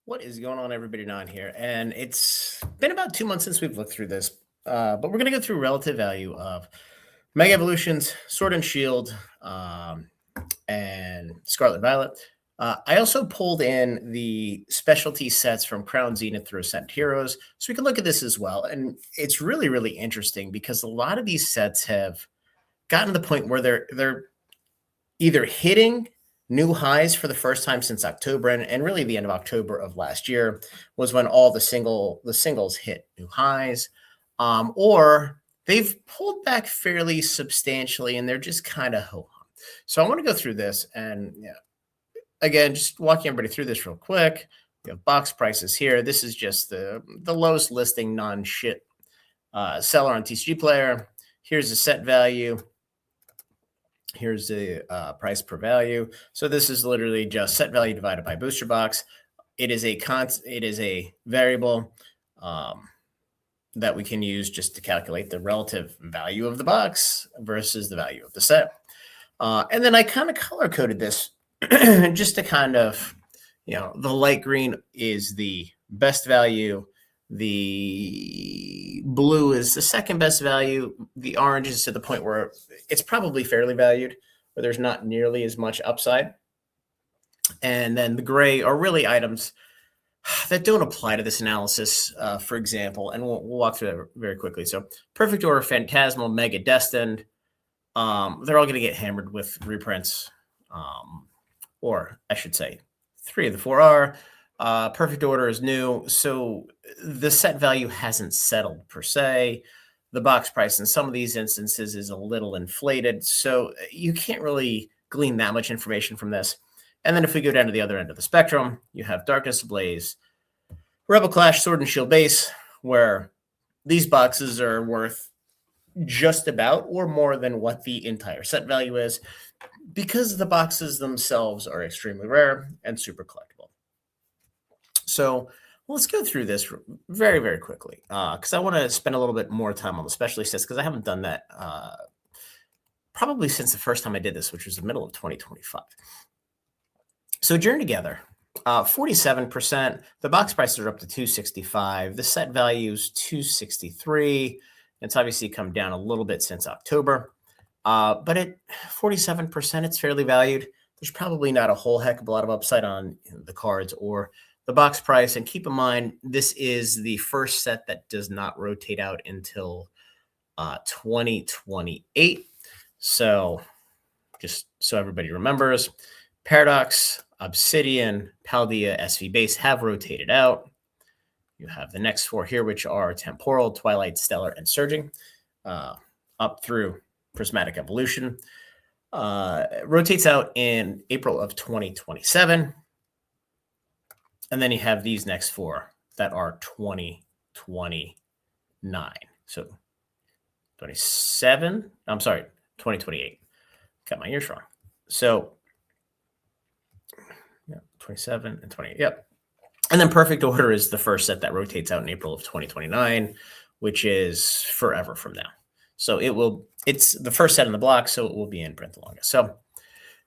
What is going on, everybody, down here? And it's been about 2 months since we've looked through this, but we're going to go through relative value of Mega Evolutions, Sword and Shield, and Scarlet Violet. I also pulled in the specialty sets from Crown Zenith through Ascent Heroes, so we can look at this as well. And it's really, really interesting because a lot of these sets have gotten to the point where they're either hitting new highs for the first time since October, and really the end of October of last year was when all the singles hit new highs, or they've pulled back fairly substantially and they're just kind of ho hum. So I want to go through this and again, just walking everybody through this real quick. We have box prices here. This is just the lowest listing non-shit seller on TCG Player. Here's the set value. Here's the price per value. So this is literally just set value divided by booster box. It is a variable that we can use just to calculate the relative value of the box versus the value of the set. And then I kind of color coded this just to kind of, the light green is the best value. The blue is the second best value. The orange is to the point where it's probably fairly valued, where there's not nearly as much upside. And then the gray are really items that don't apply to this analysis, for example, and we'll walk through that very quickly. So Perfect Order, Phantasmal, Mega Destined, they're all going to get hammered with reprints, or I should say 3 of the 4 are. Perfect Order is new, so the set value hasn't settled per se. The box price in some of these instances is a little inflated, so you can't really glean that much information from this. And then if we go down to the other end of the spectrum, you have Darkness Ablaze, Rebel Clash, Sword and Shield base, where these boxes are worth just about or more than what the entire set value is, because the boxes themselves are extremely rare and super collectible. So let's go through this very, very quickly because I want to spend a little bit more time on the specialty sets because I haven't done that probably since the first time I did this, which was the middle of 2025. So Journey Together, 47%. The box prices are up to $265. The set value is $263. It's obviously come down a little bit since October, but at 47%, it's fairly valued. There's probably not a whole heck of a lot of upside on the cards or the box price. And keep in mind, this is the first set that does not rotate out until 2028. So just so everybody remembers, Paradox, Obsidian, Paldea, SV Base have rotated out. You have the next 4 here, which are Temporal, Twilight, Stellar, and Surging, up through Prismatic Evolution. Rotates out in April of 2027. And then you have these next 4 that are 2029. So 2028. Got my ears wrong. So 27 and 28. Yep. And then Perfect Order is the first set that rotates out in April of 2029, which is forever from now. So it's the first set in the block, so it will be in print the longest. So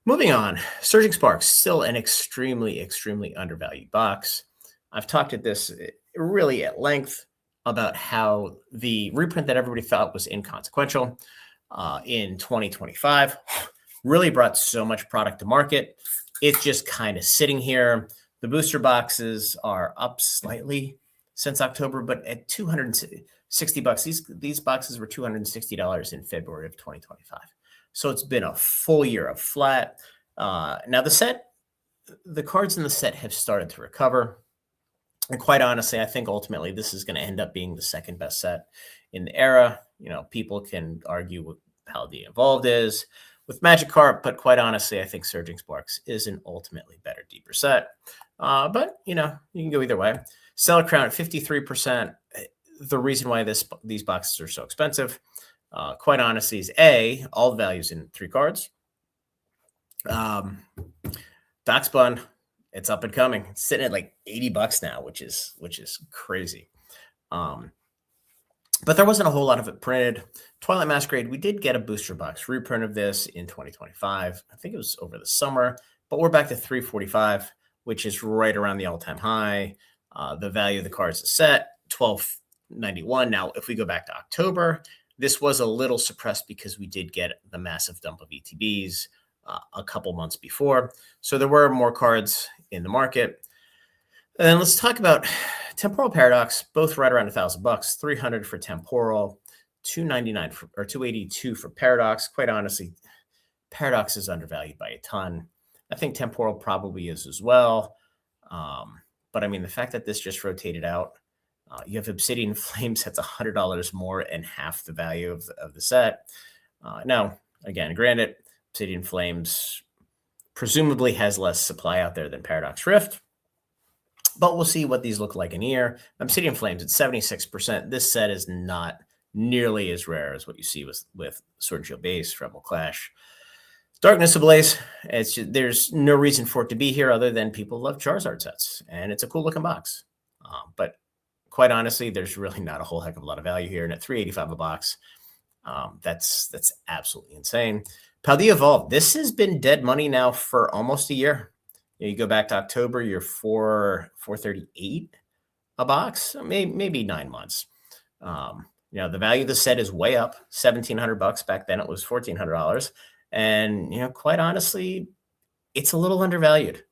moving on, Surging Sparks, still an extremely, extremely undervalued box. I've talked at this really at length about how the reprint that everybody thought was inconsequential in 2025 really brought so much product to market. It's just kind of sitting here. The booster boxes are up slightly since October, but at $260, these boxes were $260 in February of 2025. So it's been a full year of flat. Now the cards in the set have started to recover. And quite honestly, I think ultimately this is going to end up being the second best set in the era. People can argue what Paldea Evolved is with Magikarp, but quite honestly, I think Surging Sparks is an ultimately better, deeper set. But, you can go either way. Stellar Crown at 53%. The reason why these boxes are so expensive, quite honestly, is all the values in 3 cards. Darkspun, it's up and coming. It's sitting at like $80 now, which is crazy. But there wasn't a whole lot of it printed. Twilight Masquerade, we did get a booster box reprint of this in 2025. I think it was over the summer, but we're back to $345. which is right around the all-time high. The value of the cards is set, 1291. Now, if we go back to October, this was a little suppressed because we did get the massive dump of ETBs a couple months before. So there were more cards in the market. And then let's talk about Temporal Paradox, both right around $1,000, 300 for Temporal, 299 or 282 for Paradox. Quite honestly, Paradox is undervalued by a ton. I think Temporal probably is as well. But I mean, the fact that this just rotated out, you have Obsidian Flames that's $100 more and half the value of the set. Now, again, granted, Obsidian Flames presumably has less supply out there than Paradox Rift, but we'll see what these look like in a year. Obsidian Flames at 76%. This set is not nearly as rare as what you see with Sword and Shield Base, Rebel Clash. Darkness Ablaze, there's no reason for it to be here other than people love Charizard sets, and it's a cool looking box. But quite honestly, there's really not a whole heck of a lot of value here. And at $385 a box, that's absolutely insane. Paldea Evolved, this has been dead money now for almost a year. You go back to October, you're $438 a box, maybe 9 months. The value of the set is way up, $1,700 back then. It was $1,400. And, quite honestly, it's a little undervalued.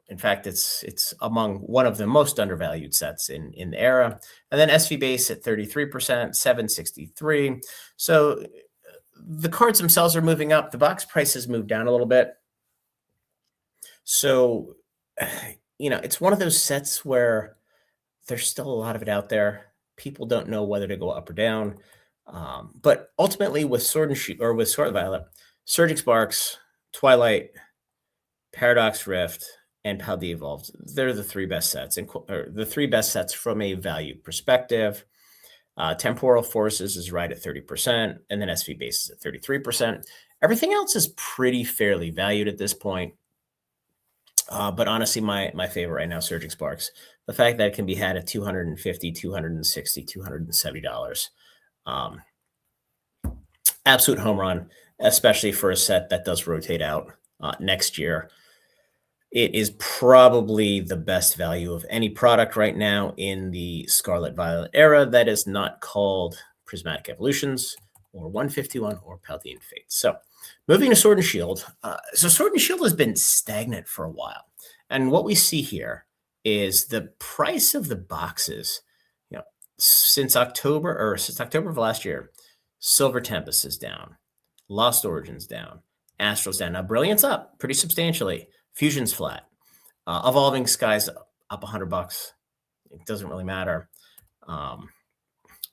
In fact, it's among one of the most undervalued sets in the era. And then SV Base at 33%, $763. So the cards themselves are moving up. The box prices moved down a little bit. So, it's one of those sets where there's still a lot of it out there. People don't know whether to go up or down. But ultimately, with Sword and Shield, or with Scarlet Violet, Surging Sparks, Twilight, Paradox Rift, and Paldea Evolved, they're the three best sets, or the three best sets from a value perspective. Temporal Forces is right at 30%, and then SV Base is at 33%. Everything else is pretty fairly valued at this point. But honestly, my favorite right now, Surging Sparks. The fact that it can be had at $250, $260, $270. Absolute home run, especially for a set that does rotate out next year. It is probably the best value of any product right now in the Scarlet Violet era that is not called Prismatic Evolutions or 151 or Paldean Fates. So moving to Sword and Shield. So Sword and Shield has been stagnant for a while. And what we see here is the price of the boxes, since October of last year. Silver Tempest is down. Lost Origins down. Astral's down. Now, Brilliant's up pretty substantially. Fusion's flat. Evolving Sky's up $100. It doesn't really matter.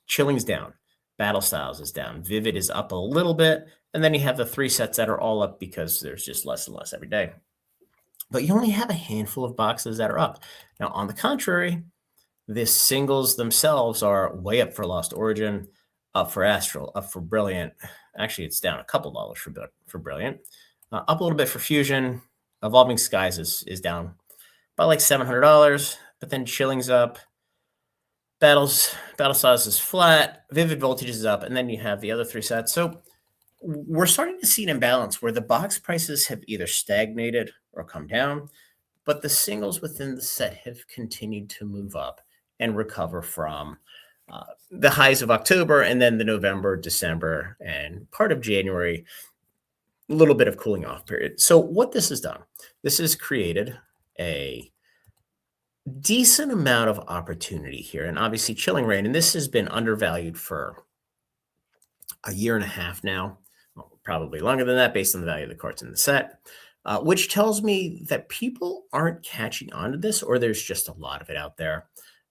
Chilling's down. Battle Styles is down. Vivid is up a little bit. And then you have the three sets that are all up because there's just less and less every day. But you only have a handful of boxes that are up. Now, on the contrary, the singles themselves are way up for Lost Origin, up for Astral, up for Brilliant. Actually, it's down a couple dollars for Brilliant. Up a little bit for Fusion. Evolving Skies is down by like $700, but then Chilling's up. Battle Styles is flat. Vivid Voltage is up, and then you have the other three sets. So we're starting to see an imbalance where the box prices have either stagnated or come down, but the singles within the set have continued to move up and recover from the highs of October and then the November, December, and part of January, a little bit of cooling off period. So what this has done, this has created a decent amount of opportunity here. And obviously Chilling Reign, and this has been undervalued for a year and a half now, well, probably longer than that based on the value of the cards in the set, which tells me that people aren't catching on to this, or there's just a lot of it out there.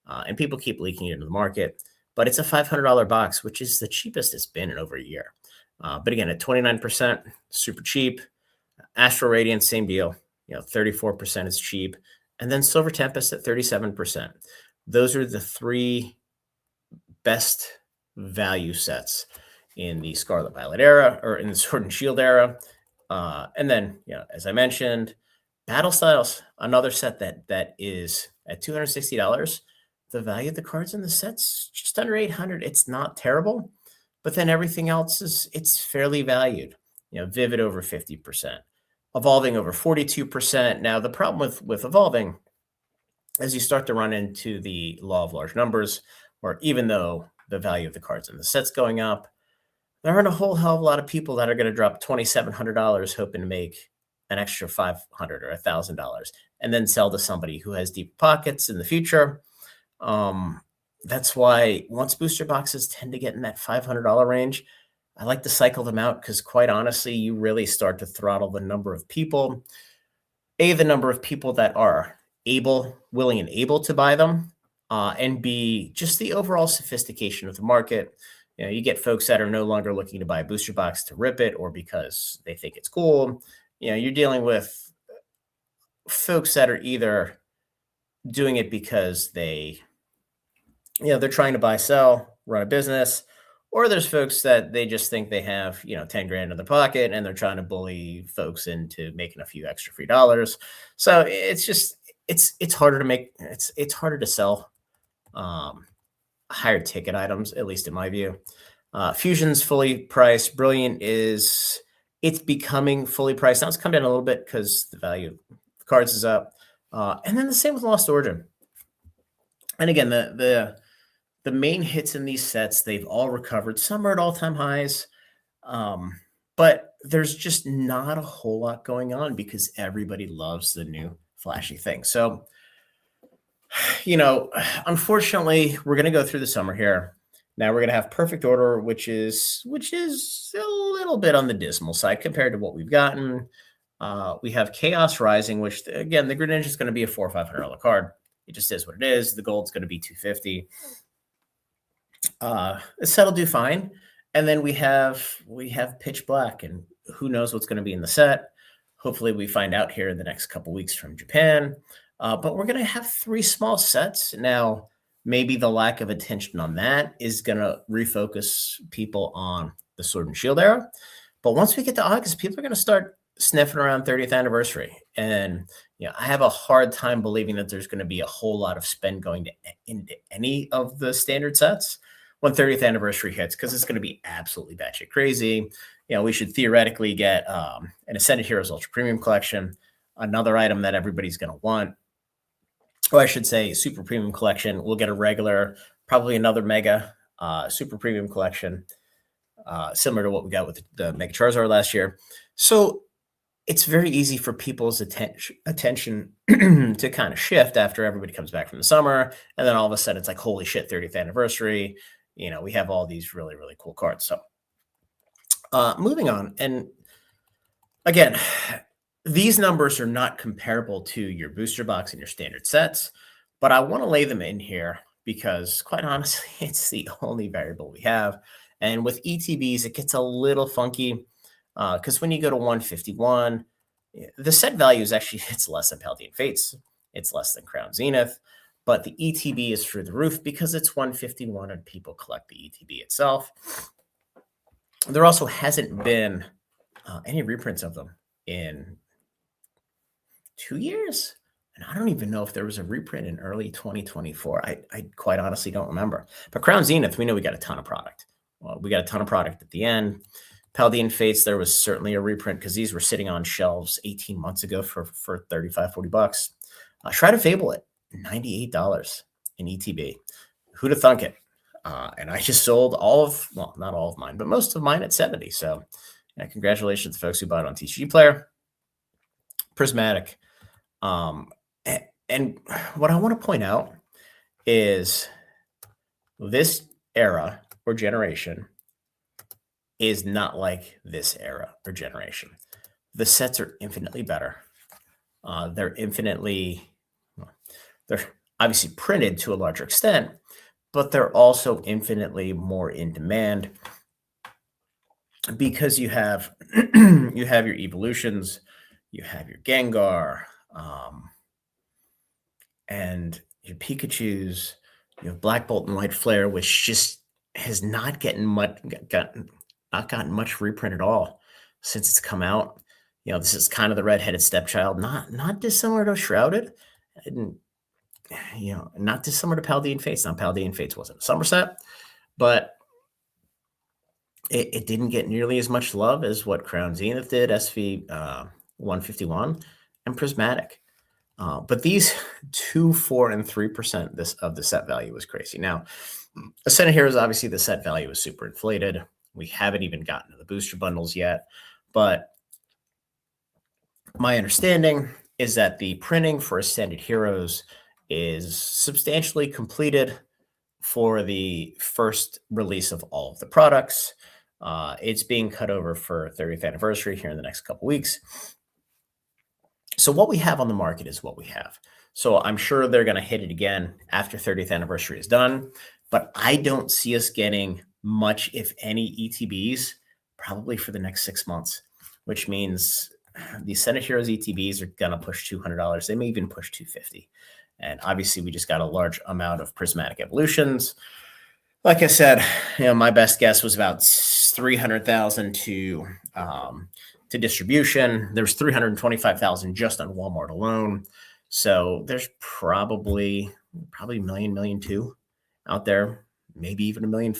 And people keep leaking it into the market, but it's a $500 box, which is the cheapest it's been in over a year. But again, at 29%, super cheap. Astral Radiance, same deal. 34% is cheap. And then Silver Tempest at 37%. Those are the three best value sets in the Scarlet Violet era, or in the Sword and Shield era. And then, as I mentioned, Battle Styles, another set that is at $260. The value of the cards in the set's just under $800. It's not terrible, but then everything else it's fairly valued. Vivid over 50%. Evolving over 42%. Now, the problem with evolving is you start to run into the law of large numbers, where even though the value of the cards in the set's going up, there aren't a whole hell of a lot of people that are going to drop $2,700 hoping to make an extra $500 or $1,000 and then sell to somebody who has deep pockets in the future. That's why once booster boxes tend to get in that $500 range, I like to cycle them out because, quite honestly, you really start to throttle the number of people. The number of people that are willing and able to buy them, and B, just the overall sophistication of the market. You get folks that are no longer looking to buy a booster box to rip it or because they think it's cool. You're dealing with folks that are either doing it because they're trying to buy, sell, run a business, or there's folks that they just think they have, 10 grand in their pocket and they're trying to bully folks into making a few extra free dollars. So it's harder to make, it's harder to sell higher ticket items, at least in my view. Fusion's fully priced. Brilliant it's becoming fully priced. Now it's come down a little bit because the value of the cards is up. And then the same with Lost Origin. And again, the main hits in these sets, they've all recovered. Some are at all-time highs. But there's just not a whole lot going on because everybody loves the new flashy thing. So, unfortunately, we're going to go through the summer here. Now we're going to have Perfect Order, which is a little bit on the dismal side compared to what we've gotten. We have Chaos Rising, which, again, the Greninja is going to be a $400 or $500 card. It just is what it is. The gold's going to be $250. The set will do fine. And then we have Pitch Black, and who knows what's going to be in the set. Hopefully we find out here in the next couple weeks from Japan. But we're going to have 3 small sets. Now, maybe the lack of attention on that is going to refocus people on the Sword and Shield era. But once we get to August, people are going to start sniffing around 30th anniversary. And I have a hard time believing that there's going to be a whole lot of spend going into any of the standard sets when 30th anniversary hits, because it's going to be absolutely batshit crazy. We should theoretically get an Ascended Heroes Ultra Premium Collection, another item that everybody's going to want. Or I should say Super Premium Collection. We'll get a regular, probably another Mega Super Premium Collection, similar to what we got with the Mega Charizard last year. So it's very easy for people's attention to kind of shift after everybody comes back from the summer. And then all of a sudden it's like, holy shit, 30th anniversary. We have all these really, really cool cards. So moving on. And again, these numbers are not comparable to your booster box and your standard sets, but I want to lay them in here because, quite honestly, it's the only variable we have. And with ETBs, it gets a little funky because when you go to 151, the set value is actually, it's less than Paldean Fates. It's less than Crown Zenith, but the ETB is through the roof because it's 151 and people collect the ETB itself. There also hasn't been any reprints of them in 2 years. And I don't even know if there was a reprint in early 2024. I quite honestly don't remember. But Crown Zenith, we know we got a ton of product. Well, we got a ton of product at the end. Paldean Fates, there was certainly a reprint because these were sitting on shelves 18 months ago for $35, $40. Shroud of Fable at $98 in ETB. Who'd have thunk it? And I just sold not all of mine, but most of mine at 70. So congratulations to folks who bought it on TCG Player. Prismatic. And what I want to point out is this era or generation is not like this era or generation. The sets are infinitely better. They're obviously printed to a larger extent, but they're also infinitely more in demand because you have your evolutions, you have your Gengar, and your Pikachus, you have Black Bolt and White Flare, which just has not gotten much reprint at all since it's come out. This is kind of the redheaded stepchild, not dissimilar to Shrouded, and not dissimilar to Paldean Fates. Now, Paldean Fates wasn't a summer set, but it didn't get nearly as much love as what Crown Zenith did. SV 151, and prismatic. But these 2, 4, and 3% of the set value was crazy. Now, Ascended Heroes, obviously the set value is super inflated. We haven't even gotten to the booster bundles yet, but my understanding is that the printing for Ascended Heroes is substantially completed for the first release of all of the products. It's being cut over for 30th anniversary here in the next couple weeks. So what we have on the market is what we have. So I'm sure they're going to hit it again after 30th anniversary is done, but I don't see us getting much, if any, ETBs probably for the next 6 months, which means the Ascended Heroes ETBs are going to push $200. They may even push $250. And obviously we just got a large amount of prismatic evolutions. Like I said, my best guess was about 300,000 to distribution. There's 325,000 just on Walmart alone. So there's probably $1 million, $1.2 million out there, maybe even $1.5 million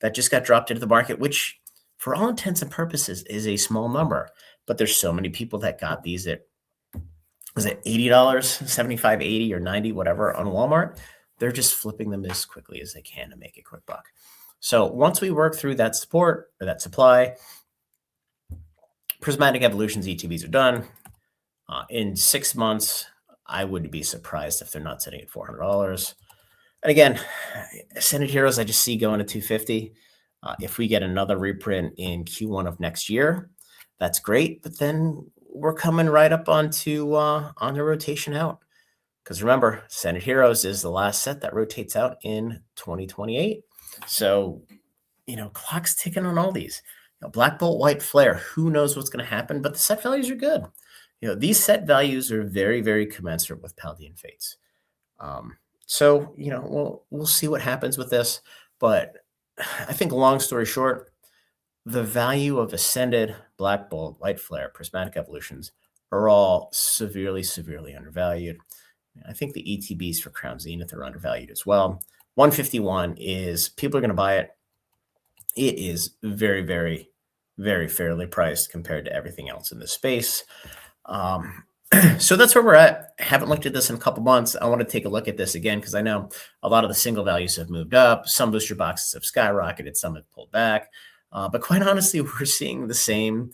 that just got dropped into the market, which for all intents and purposes is a small number. But there's so many people that got these at, was it $80, $75, $80, or $90, whatever on Walmart. They're just flipping them as quickly as they can to make a quick buck. So once we work through that support or that supply, prismatic evolutions ETBs are done. In 6 months, I would be surprised if they're not sitting at $400. And again, Ascended Heroes, I just see going to $250. If we get another reprint in Q1 of next year, that's great. But then we're coming right up onto on the rotation out. Because remember, Ascended Heroes is the last set that rotates out in 2028. So, clock's ticking on all these. Black Bolt, White Flare, who knows what's going to happen, but the set values are good. These set values are very, very commensurate with Paldean Fates. So, we'll see what happens with this. But I think long story short, the value of Ascended, Black Bolt, White Flare, Prismatic Evolutions are all severely, severely undervalued. I think the ETBs for Crown Zenith are undervalued as well. 151 is, people are going to buy it. It is very, very, very fairly priced compared to everything else in this space. So that's where we're at. Haven't looked at this in a couple months. I want to take a look at this again because I know a lot of the single values have moved up. Some booster boxes have skyrocketed. Some have pulled back. But quite honestly, we're seeing the same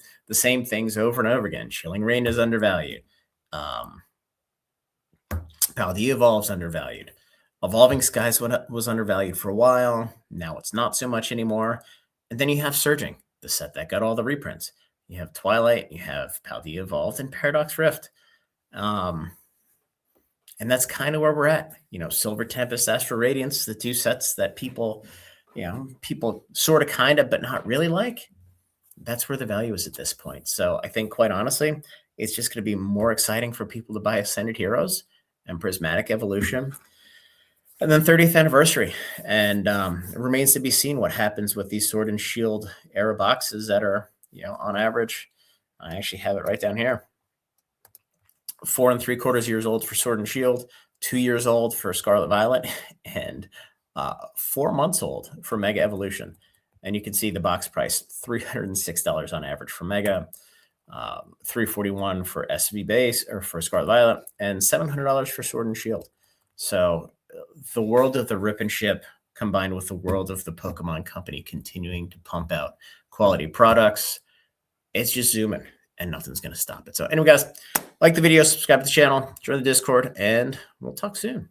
things over and over again. Chilling Reign is undervalued. Paldea Evolve's undervalued. Evolving Skies was undervalued for a while. Now it's not so much anymore. And then you have Surging, the set that got all the reprints. You have Twilight, you have Paldea Evolved, and Paradox Rift. And that's kind of where we're at. Silver Tempest, Astral Radiance, the two sets that people sort of kind of, but not really like. That's where the value is at this point. So I think, quite honestly, it's just going to be more exciting for people to buy Ascended Heroes and Prismatic Evolution. And then 30th anniversary. And it remains to be seen what happens with these Sword and Shield era boxes that are, on average, I actually have it right down here. 4 3/4 years old for Sword and Shield, 2 years old for Scarlet Violet, and 4 months old for Mega Evolution. And you can see the box price, $306 on average for Mega, $341 for SV Base or for Scarlet Violet, and $700 for Sword and Shield. So the world of the Rip and Ship combined with the world of the Pokemon Company continuing to pump out quality products, it's just zooming and nothing's going to stop it. So anyway, guys, like the video, subscribe to the channel, join the Discord, and we'll talk soon.